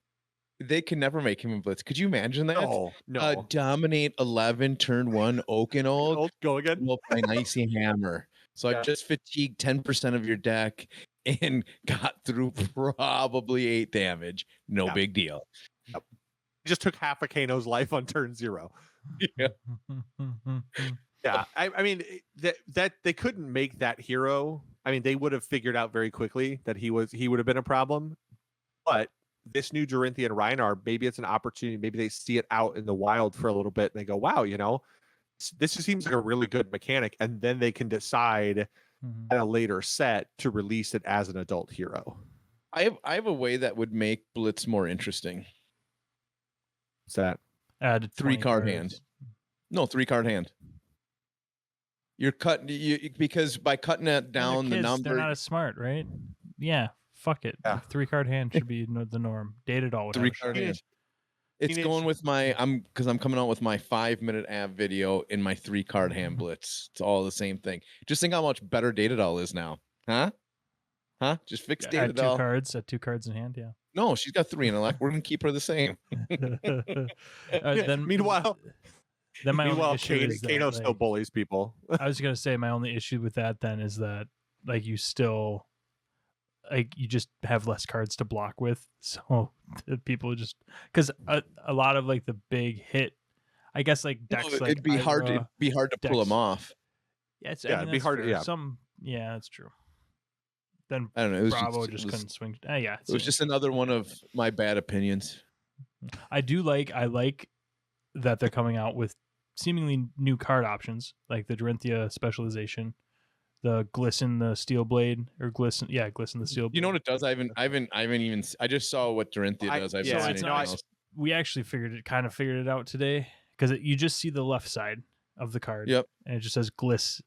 They can never make him in Blitz. Could you imagine that? No. Dominate 11, turn 1, Oak, go again. We'll play an Icy Hammer. So I just fatigued 10% of your deck and got through probably 8 damage. No big deal. Yep. Just took half a Kano's life on turn 0. Yeah. Yeah. I mean, that they couldn't make that hero. I mean, they would have figured out very quickly that he would have been a problem. But this new Dorinthia and Rhinar, maybe it's an opportunity. Maybe they see it out in the wild for a little bit and they go, wow, this just seems like a really good mechanic. And then they can decide at a later set to release it as an adult hero. I have a way that would make Blitz more interesting. What's that? Add 3 20 card cards. hand. No, 3 card hand. You're cutting because by cutting it Well, they're down the kids, number. They're not as smart, right? Yeah. Fuck it. Yeah. 3 card hand should be the norm. Dated all would have 3 a shot. card hand. Teenage- It's teenage- going with my I'm coming out with my 5-minute ab video in my 3 card hand blitz. It's all the same thing. Just think how much better Datadol is now. Huh? Just fix Add 2 Datadol. cards. Add 2 cards in hand. Yeah. No, she's got 3 intellect. We're gonna keep her the same. Then Meanwhile, my only meanwhile, issue is that, Kano still like, bullies people. I was gonna say my only issue with that then is that like you still like you just have less cards to block with, so people just because a lot of like the big hit, I guess like decks like it'd be hard Ira, to pull decks. them off. Yeah, Yeah, I mean, it'd be that's hard, fair. yeah. Yeah, that's true. Then I don't know. It was Bravo just, just it was, couldn't swing. Yeah, it was just another one of my bad opinions. I like that they're coming out with seemingly new card options like the Dorinthia specialization, the Glisten the Steel Blade or Glisten the Steel Blade. You know what it does? I haven't even. I just saw what Dorinthia does. I've yeah, seen it's anything not- else. We actually figured it out today because you just see the left side of the card. Yep. And it just says Gliss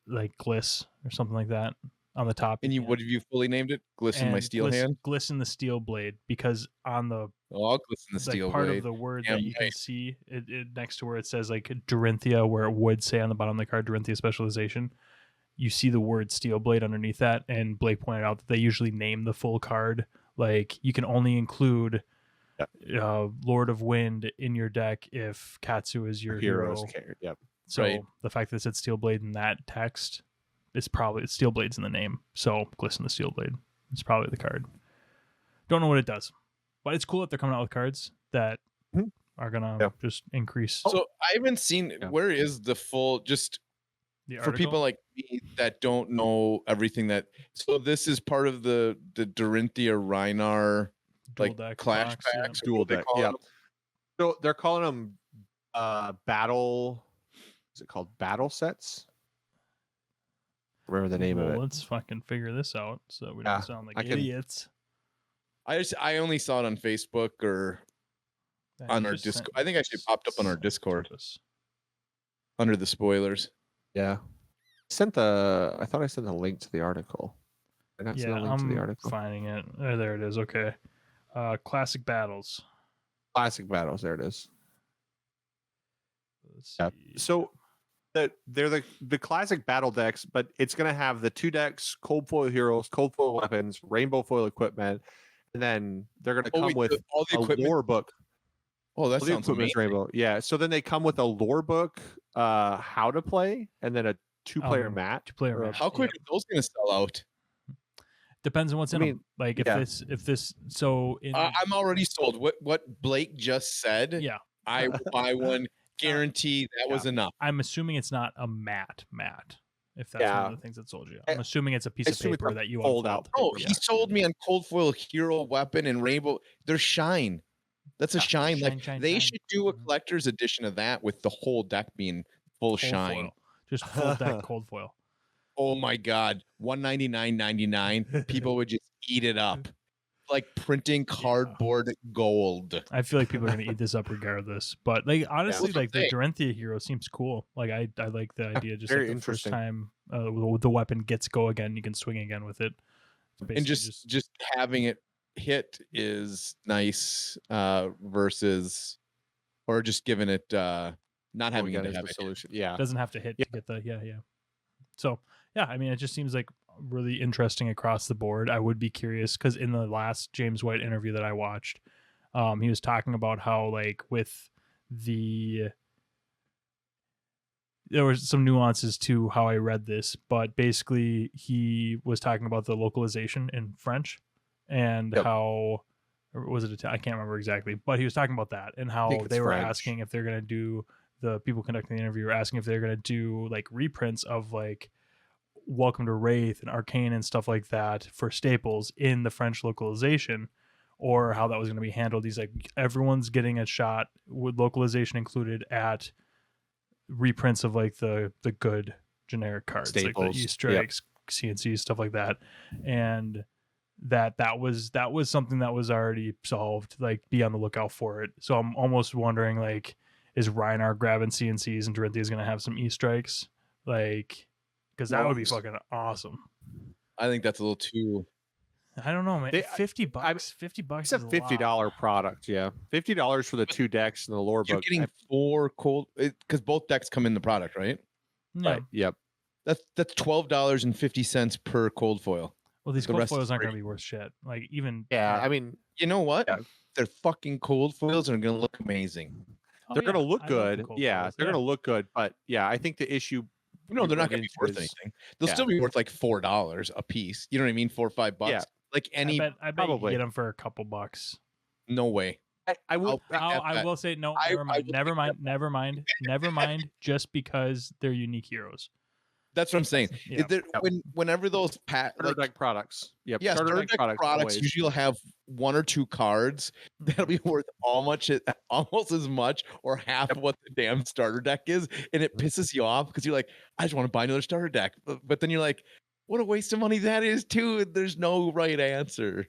or something like that on the top. And Yeah. what have you fully named it? Glisten my And steel hand. Glisten the Steel Blade because on the Oh, I'll glisten the like steel part blade. of the word Damn that you can right. see it next to where it says like Dorinthia, where it would say on the bottom of the card Dorinthia specialization, you see the word Steel Blade underneath that. And Blake pointed out that they usually name the full card. Like you can only include Lord of Wind in your deck if Katsu is your Heroes hero. care. Yep. So Right. the fact that it said Steel Blade in that text is probably Steel Blade's in the name. So Glisten the Steel Blade. It's probably the card. Don't know what it does, but it's cool that they're coming out with cards that Mhm. are gonna Yeah. just increase So I haven't seen. Yeah. Where is the full? Just the for people article. like me that don't know everything that. So this is part of the Dorinthia Reinar Dual like deck clash box, yeah. packs. or Dual what they deck. call Yeah. them. So they're calling them battle. Is it called battle sets? Remember the name of Well, it? let's fucking figure this out so we Yeah, don't sound like I can- idiots. I only saw it on Facebook or Yeah, on you our just Discord. sent- I think actually popped up on our sent Discord us. under the spoilers. Yeah. I thought I sent a link to the article. I not sent Yeah, a link to the I'm article. finding it. Oh, there it is. Okay. Classic battles. Classic battles. There it is. Let's Yeah. see. So they're the classic battle decks, but it's going to have the 2 decks, cold foil heroes, cold foil weapons, rainbow foil equipment, and then they're going to come wait, with all the a equipment. lore book. Oh, that All the sounds equipment's amazing. rainbow. Yeah. So then they come with a lore book, how to play, and then a 2-player mat. 2-player or a- match. How quick Yep. are those going to sell out? Depends on what's in I them. mean, Like if yeah. this so in I'm already sold. What Blake just said. yeah, I will buy one. Guarantee that was enough. I'm assuming it's not a mat. If that's one Yeah. of the things that sold you, I'm assuming it's a piece of assume it's paper a that you fold unfold. out Oh, paper. he sold me on cold foil hero weapon and rainbow. They're shine. That's a Yeah, shine. shine, Like shine, they shine. should do a Mhm. collector's edition of that with the whole deck being full Cold shine. foil. Just full deck cold foil. Oh my god, $199.99. People would just eat it up, like printing cardboard gold. I feel like people are gonna eat this up regardless. But like honestly, That's what like the I'm Dorinthia hero seems cool. Like I like the idea. Just very like the first interesting. time the weapon gets go again, you can swing again with it. It's And basically just having it hit is nice versus, or just giving it not having Again, it is have the it. solution. Yeah. doesn't have to hit Yeah. to get the yeah. So yeah, I mean it just seems like really interesting across the board. I would be curious because in the last James White interview that I watched, he was talking about how like with there was some nuances to how I read this, but basically he was talking about the localization in French and Yep. how or was it I can't remember exactly, but he was talking about that and how think it's they were French. asking if they're going to do the people conducting the interview were asking if they're going to do like reprints of like Welcome to Wraith and Arcane and stuff like that for staples in the French localization or how that was going to be handled. He's like, everyone's getting a shot with localization included at reprints of like the good generic cards, like Staples, the Easter yep. eggs, CNC, stuff like that. And that was something that was already solved. Like, be on the lookout for it. So I'm almost wondering, like, is Reinhardt grabbing CNCs and Dorinthia is going to have some E-strikes? Like, because that would be fucking awesome. I think that's a little too. I don't know, man. They- $50. $50 It's a is a $50 lot. product. Yeah, $50 for the 2 decks and the lore You're book. getting 4 cold because both decks come in the product, right? Yeah. Right. Yep. That's $12.50 per cold foil. Well, these The cold rest is foils aren't free. going to be worth shit. Like, even Yeah. I mean, You know what? Yeah. Their fucking cold foils are gonna look amazing. oh, they're going to yeah, look I love the good. cold Yeah, foils, they're going to look good. But yeah, I think the issue. No, you they're not run gonna be into worth is- anything. They'll yeah. still be worth like $4 a piece. You know what I mean? 4 or 5 bucks. Yeah. Like any. I bet you probably. can get them for a couple bucks. No way. I will. I will say no. I Never mind. will Never take mind. Never mind. Never mind. Just because they're unique heroes. That's what I'm saying. Yeah. Whenever those Starter deck products. Yep. starter deck products always. usually will have 1 or 2 cards that'll be worth almost as much or half of what the damn starter deck is, and it pisses you off because you're like, I just want to buy another starter deck, but then you're like, what a waste of money that is too. And there's no right answer.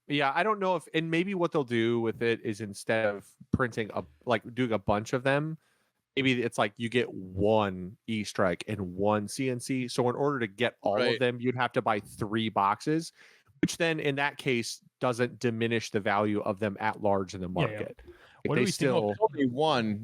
Yeah, I don't know if, and maybe what they'll do with it is instead of printing doing a bunch of them, maybe it's like you get 1 E-strike and 1 CNC. So in order to get all Right. of them, you'd have to buy 3 boxes, which then in that case doesn't diminish the value of them at large in the Yeah, yeah. market. What do Like, they we think still,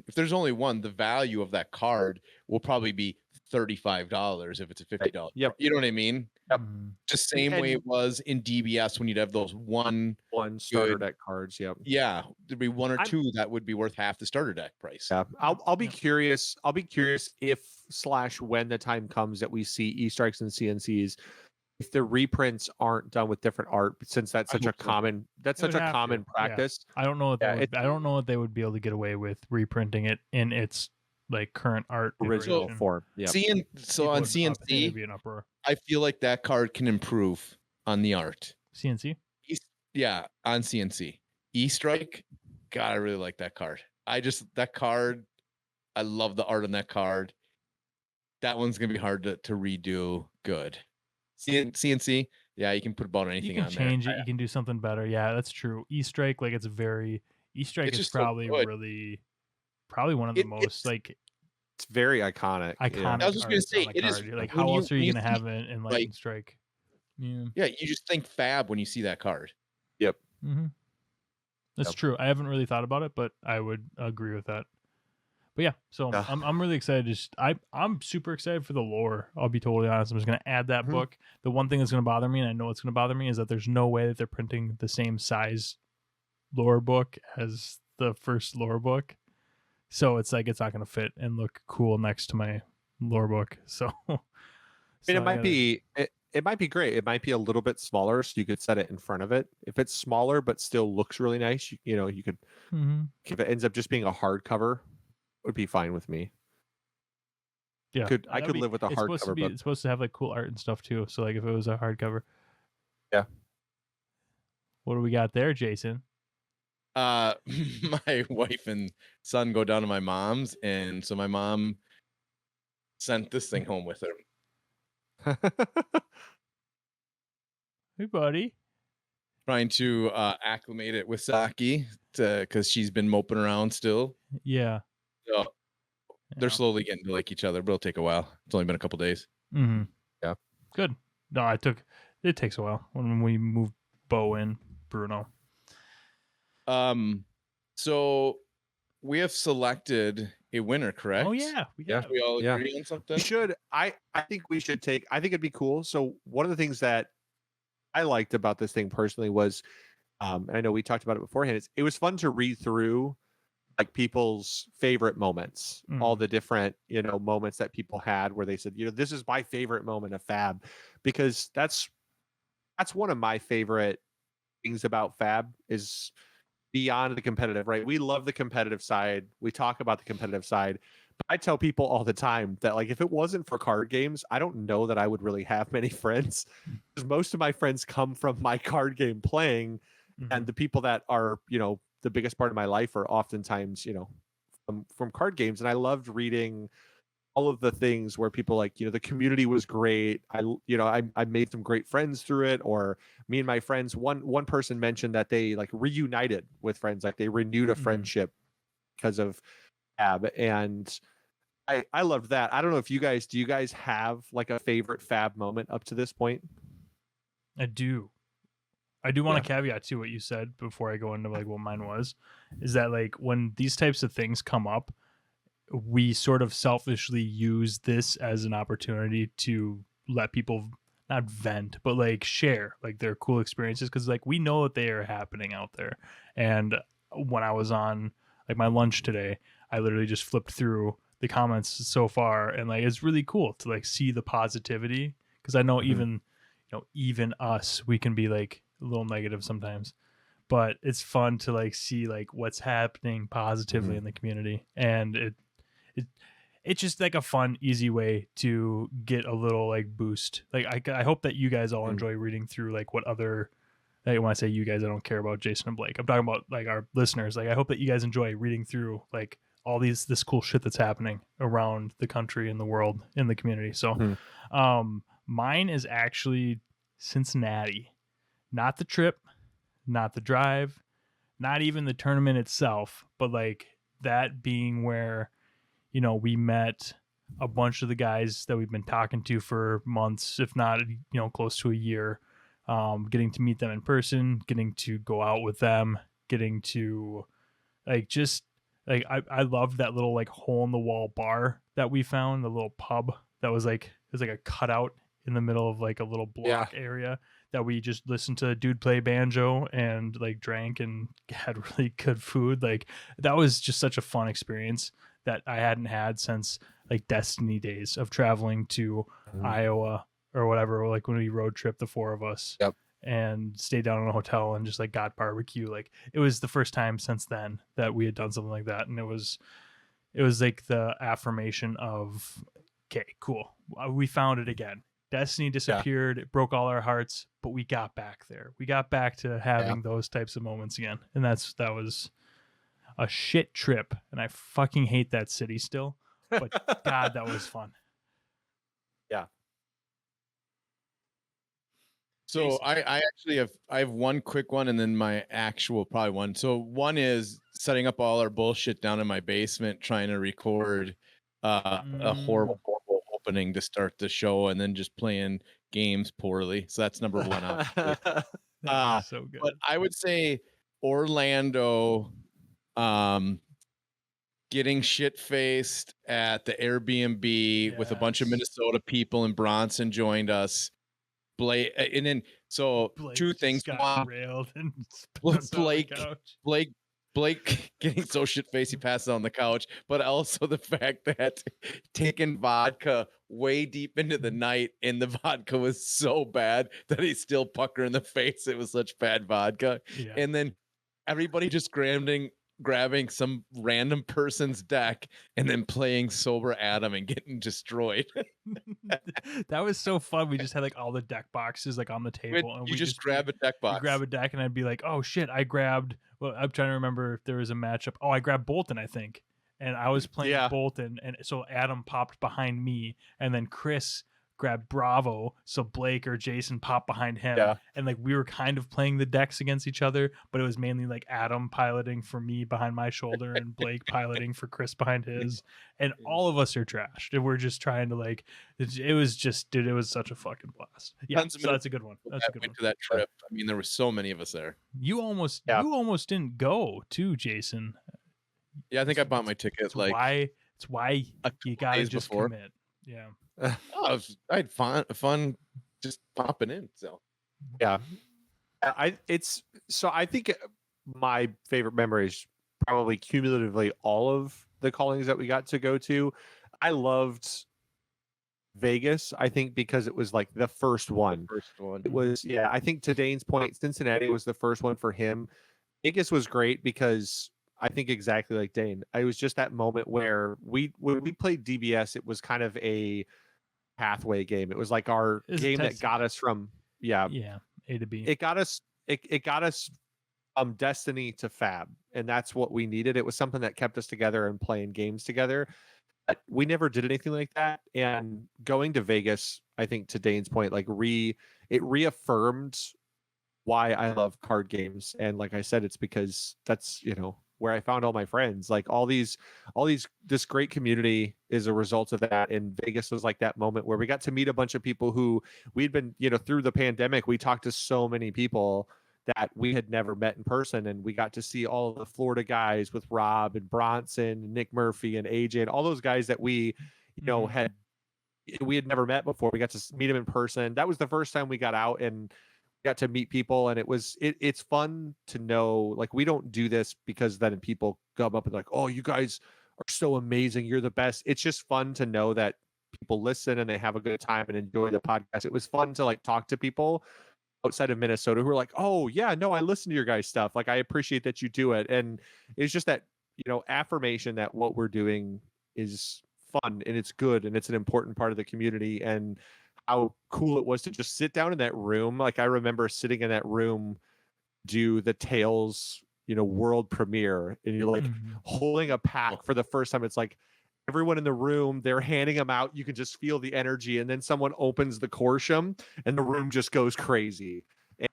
If there's only one, the value of that card will probably be $35 if it's a $50. Yep. You know what I mean? Yep. Mm. Just same way And- it was in DBS when you'd have those one. 1 starter Good. deck cards. Yep. Yeah, there'd be 1 or I'm- 2 that would be worth half the starter deck price. Yeah, I'll be Yeah. curious. I'll be curious if / when the time comes that we see E-strikes and CNCs, if the reprints aren't done with different art, since that's I such a hope so. common It would have to, yeah. practice. I don't know what Yeah, I don't know what they would be able to get away with reprinting it in its like current art Original iteration. form. Yeah. So People on would- I think it'd CNC, be an uproar. I feel like that card can improve on the art. CNC. Yeah, on CNC. E-strike, God, I really like that card. That card, I love the art on that card. That one's gonna be hard to redo good. CNC, yeah, you can put about You anything can on change there. it. You can do something better. Yeah, that's true. E-strike, like E-strike It's is just so probably good. probably one of the It's most like It's very iconic. yeah. iconic. I was just gonna arts on say, the it is- card. Like, when how you- else are when you you gonna see, have an enlightened like- strike? Yeah. Yeah, you just think Fab when you see that card. Mm-hmm. That's Yep. true. I haven't really thought about it, but I would agree with that. But yeah, so Yeah. I'm really excited. I'm super excited for the lore. I'll be totally honest. I'm just gonna add that Mhm. book. The one thing that's gonna bother me, and I know it's gonna bother me, is that there's no way that they're printing the same size lore book as the first lore book. So it's like it's not gonna fit and look cool next to my lore book. So, I mean, it might be great. It might be a little bit smaller, so you could set it in front of it. If it's smaller but still looks really nice, you could. hmm If it ends up just being a hardcover, would be fine with me. Yeah, I could that'd be- live with a it's supposed to hardcover, be, but it's supposed to have like cool art and stuff too. So like if it was a hardcover. Yeah. What do we got there, Jason? My wife and son go down to my mom's, and so my mom sent this thing home with her. Hey, buddy. Trying to acclimate it with Saki because she's been moping around still. Yeah. So they're slowly getting to like each other, but it'll take a while. It's only been a couple days. Mm-hmm. Yeah. Good. No, it takes a while when we moved Bo in, Bruno. So we have selected a winner, correct? Oh yeah. Yeah. We all Yeah. agree on something? we should. I think we should take. I think it'd be cool. So one of the things that I liked about this thing personally was, and I know we talked about it beforehand. It was fun to read through like people's favorite moments, all the different moments that people had where they said, this is my favorite moment of Fab, because that's one of my favorite things about Fab is beyond the competitive, right? We love the competitive side. We talk about the competitive side. But I tell people all the time that like if it wasn't for card games, I don't know that I would really have many friends, because most of my friends come from my card game playing, and the people that are the biggest part of my life are oftentimes from card games. And I loved reading all of the things where people like, the community was great. I made some great friends through it, or me and my friends, one person mentioned that they like reunited with friends, like they renewed a friendship because of Fab. And I loved that. I don't know if do you guys have like a favorite Fab moment up to this point? I do want to caveat to what you said before I go into like what mine was, is that like when these types of things come up, we sort of selfishly use this as an opportunity to let people not vent, but like share like their cool experiences. Cause like we know that they are happening out there. And when I was on like my lunch today, I literally just flipped through the comments so far, and like it's really cool to like see the positivity. Cause I know even us, we can be like a little negative sometimes, but it's fun to like see like what's happening positively in the community. And it's just like a fun, easy way to get a little like boost. Like I hope that you guys all enjoy reading through like what other, like when I say you guys, I don't care about Jason and Blake. I'm talking about like our listeners. Like I hope that you guys enjoy reading through like all this cool shit that's happening around the country and the world in the community. So mine is actually Cincinnati. Not the trip, not the drive, not even the tournament itself, but like that being where we met a bunch of the guys that we've been talking to for months, if not, close to a year, getting to meet them in person, getting to go out with them, getting to like, just like, I loved that little like hole in the wall bar that we found, the little pub that was like, it was like a cutout in the middle of like a little block area that we just listened to a dude play banjo and like drank and had really good food. Like that was just such a fun experience that I hadn't had since like Destiny days of traveling to Iowa or whatever, like when we road trip, the four of us, and stayed down in a hotel and just like got barbecue. Like it was the first time since then that we had done something like that. And it was like the affirmation of, okay, cool. We found it again. Destiny disappeared. It broke all our hearts, but we got back there. We got back to having those types of moments again. And that was a shit trip, and I fucking hate that city still. But God, that was fun. Yeah. So I actually have one quick one, and then my actual probably one. So one is setting up all our bullshit down in my basement, trying to record a horrible opening to start the show, and then just playing games poorly. So that's number one. So good. But I would say Orlando, getting shit faced at the Airbnb with a bunch of Minnesota people, and Bronson joined us. Blake, and then so Blake two things. Got railed and Blake getting so shit faced he passes on the couch, but also the fact that taking vodka way deep into the night and the vodka was so bad that he's still pucker in the face. It was such bad vodka. Yeah. And then everybody just grabbing some random person's deck and then playing sober Adam and getting destroyed. That was so fun. We just had like all the deck boxes like on the table, and you we just grab a deck box. You grab a deck, and I'd be like, "Oh shit, I grabbed." Well, I'm trying to remember if there was a matchup. Oh, I grabbed Bolton, I think, and I was playing Bolton, and so Adam popped behind me, and then Chris grabbed Bravo, so Blake or Jason popped behind him, and like we were kind of playing the decks against each other, but it was mainly like Adam piloting for me behind my shoulder and Blake piloting for Chris behind his, and all of us are trashed, and we're just trying to like, it was just, dude, it was such a fucking blast. Yeah, so that's a good one. That's a good one. To that trip, I mean, there were so many of us there. You almost didn't go too, Jason. Yeah, I think I bought my ticket. It's why you gotta just commit. Yeah. I had fun just popping in. So I think my favorite memory is probably cumulatively all of the callings that we got to go to. I loved Vegas, I think, because it was like the first one. It was, I think to Dane's point, Cincinnati was the first one for him. Vegas was great because I think exactly like Dane. It was just that moment where when we played DBS, it was kind of a pathway game. It was like our game that got us from A to B. It got us Destiny to Fab, and that's what we needed. It was something that kept us together and playing games together. But we never did anything like that. And going to Vegas, I think to Dane's point, like it reaffirmed why I love card games. And like I said, it's because that's, where I found all my friends. Like this great community is a result of that. And Vegas was like that moment where we got to meet a bunch of people who we'd been, through the pandemic, we talked to so many people that we had never met in person. And we got to see all of the Florida guys with Rob and Bronson, Nick Murphy and AJ and all those guys that we, we had never met before. We got to meet them in person. That was the first time we got out and got to meet people. And it's fun to know, like, we don't do this because then people come up and like, oh, you guys are so amazing, you're the best. It's just fun to know that people listen and they have a good time and enjoy the podcast. It was fun to like talk to people outside of Minnesota who are like, oh yeah, no, I listen to your guys' stuff. Like, I appreciate that you do it. And it's just that, affirmation that what we're doing is fun and it's good and it's an important part of the community. And how cool it was to just sit down in that room. Like, I remember sitting in that room, do the Tales, world premiere, and you're like holding a pack for the first time. It's like everyone in the room, they're handing them out. You can just feel the energy. And then someone opens the Corsham and the room just goes crazy.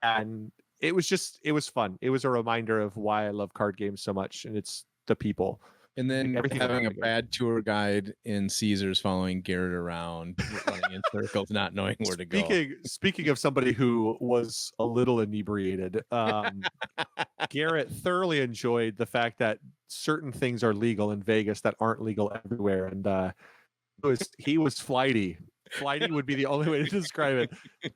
And it was fun. It was a reminder of why I love card games so much. And it's the people. And then having a bad tour guide in Caesars following Garrett around, running in circles, not knowing where to go. Speaking of somebody who was a little inebriated, Garrett thoroughly enjoyed the fact that certain things are legal in Vegas that aren't legal everywhere. And he was flighty. Flighty would be the only way to describe it.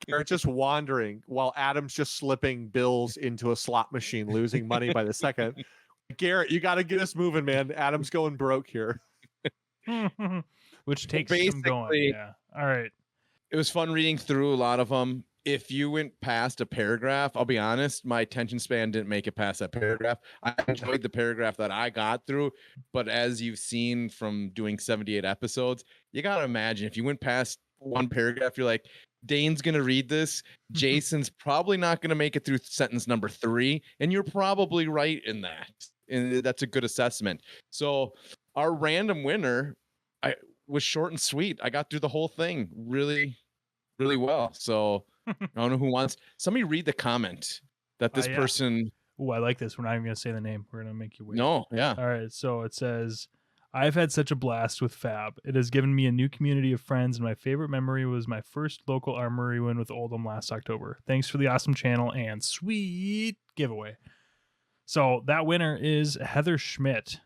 Garrett just wandering while Adam's just slipping bills into a slot machine, losing money by the second. Garrett, you got to get us moving, man. Adam's going broke here. Which takes some going. Yeah. All right. It was fun reading through a lot of them. If you went past a paragraph, I'll be honest, my attention span didn't make it past that paragraph. I enjoyed the paragraph that I got through, but as you've seen from doing 78 episodes, you got to imagine if you went past one paragraph, you're like, Dane's going to read this. Jason's probably not going to make it through sentence number 3. And you're probably right in that. And that's a good assessment. So our random winner was short and sweet. I got through the whole thing really, really well. So I don't know who wants. Somebody read the comment that this person. Oh, I like this. We're not even going to say the name. We're going to make you wait. No, yeah. All right. So it says, I've had such a blast with Fab. It has given me a new community of friends, and my favorite memory was my first local armory win with Oldham last October. Thanks for the awesome channel and sweet giveaway. So that winner is Heather Schmidt.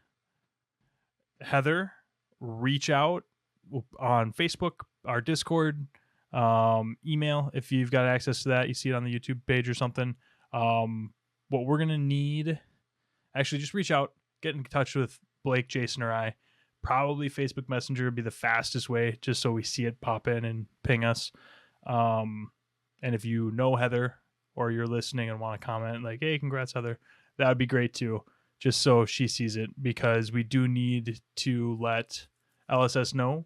Heather, reach out on Facebook, our Discord, email if you've got access to that. You see it on the YouTube page or something. What we're going to need, actually just reach out, get in touch with Blake, Jason, or I. Probably Facebook Messenger would be the fastest way, just so we see it pop in and ping us. And if you know Heather or you're listening and want to comment like, hey, congrats, Heather, that would be great too, just so she sees it, because we do need to let LSS know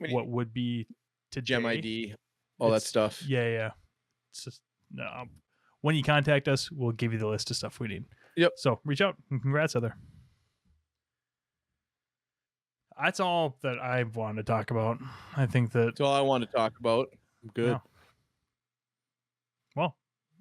what would be today. Gem ID, all that stuff. Yeah. It's just, when you contact us, we'll give you the list of stuff we need. Yep. So reach out and congrats, Heather. That's all that I wanted to talk about. I think that's all I want to talk about. I'm good. Yeah. Well,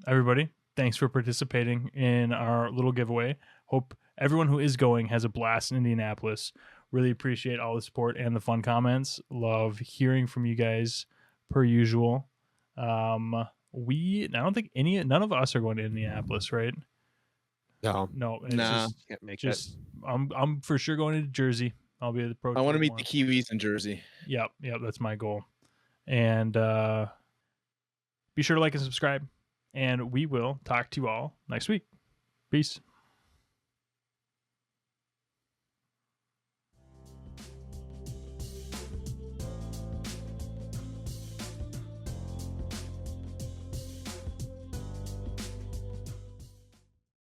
everybody, thanks for participating in our little giveaway. Hope everyone who is going has a blast in Indianapolis. Really appreciate all the support and the fun comments. Love hearing from you guys per usual. I don't think none of us are going to Indianapolis, right? No. Nah. Can't make it. I'm for sure going to Jersey. I'll be at the Pro. I want to meet the Kiwis in Jersey. Yep, that's my goal. And be sure to like and subscribe. And we will talk to you all next week. Peace.